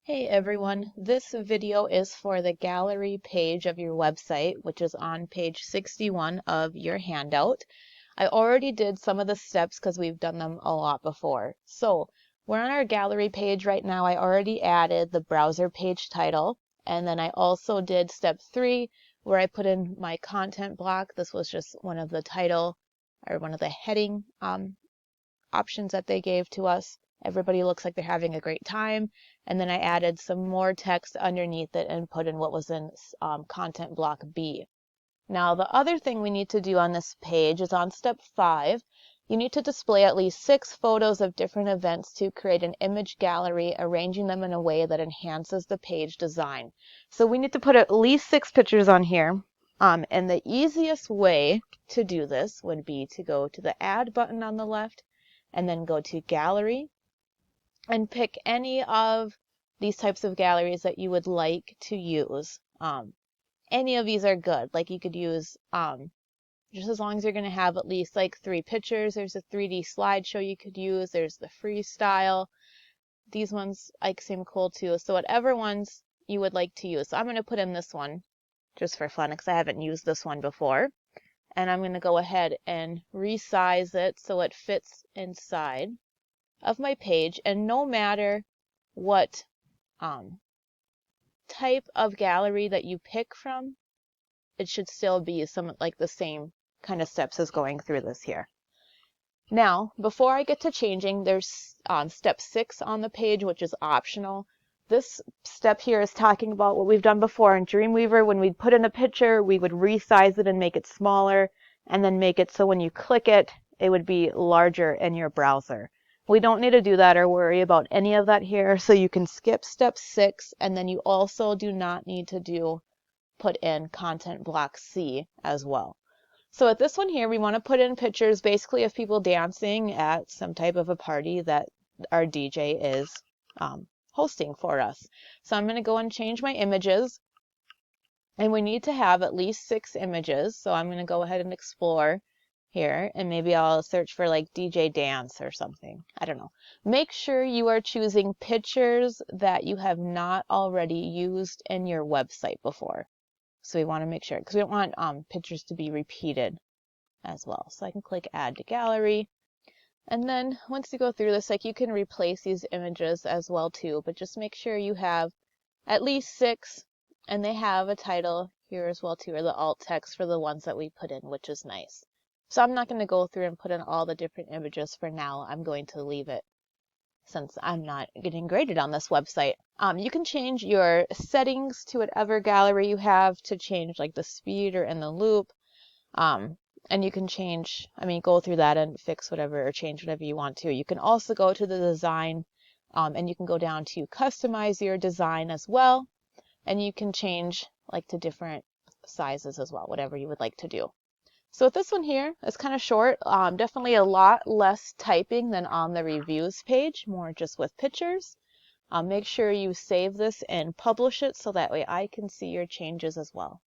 Hey everyone, this video is for the gallery page of your website, which is on page 61 of your handout. I already did some of the steps because we've done them a lot before. So we're on our gallery page right now. I already added the browser page title, and then I also did step 3 where I put in my content block. This was just one of the title or one of the heading options that they gave to us. Everybody looks like they're having a great time. And then I added some more text underneath it and put in what was in content block B. Now, the other thing we need to do on this page is on step 5. You need to display at least 6 photos of different events to create an image gallery, arranging them in a way that enhances the page design. So we need to put at least 6 pictures on here. And the easiest way to do this would be to go to the Add button on the left and then go to Gallery and pick any of these types of galleries that you would like to use. Any of these are good. Like you could use, just as long as you're going to have at least like 3 pictures. There's a 3D slideshow you could use. There's the freestyle. These ones like seem cool too. So whatever ones you would like to use. So I'm going to put in this one just for fun because I haven't used this one before. And I'm going to go ahead and resize it so it fits inside of my page. And no matter what type of gallery that you pick from, it should still be some like the same kind of steps as going through this here. Now, before I get to changing, there's step 6 on the page, which is optional. This step here is talking about what we've done before in Dreamweaver. When we'd put in a picture, we would resize it and make it smaller, and then make it so when you click it, it would be larger in your browser. We don't need to do that or worry about any of that here, so you can skip step 6, and then you also do not need to put in content block C as well. So at this one here, we want to put in pictures basically of people dancing at some type of a party that our DJ is hosting for us. So I'm going to go and change my images. And we need to have at least 6 images. So I'm going to go ahead and explore here. And maybe I'll search for like DJ dance or something. I don't know. Make sure you are choosing pictures that you have not already used in your website before. So we want to make sure, because we don't want pictures to be repeated as well. So I can click Add to Gallery. And then once you go through this, like you can replace these images as well too, but just make sure you have at least 6, and they have a title here as well too, or the alt text for the ones that we put in, which is nice. So I'm not going to go through and put in all the different images for now. I'm going to leave it since I'm not getting graded on this website. You can change your settings to whatever gallery you have to change like the speed or in the loop. And you can change, go through that and fix whatever or change whatever you want to. You can also go to the design and you can go down to customize your design as well. And you can change like to different sizes as well, whatever you would like to do. So with this one here, it's kind of short, definitely a lot less typing than on the reviews page, more just with pictures. Make sure you save this and publish it so that way I can see your changes as well.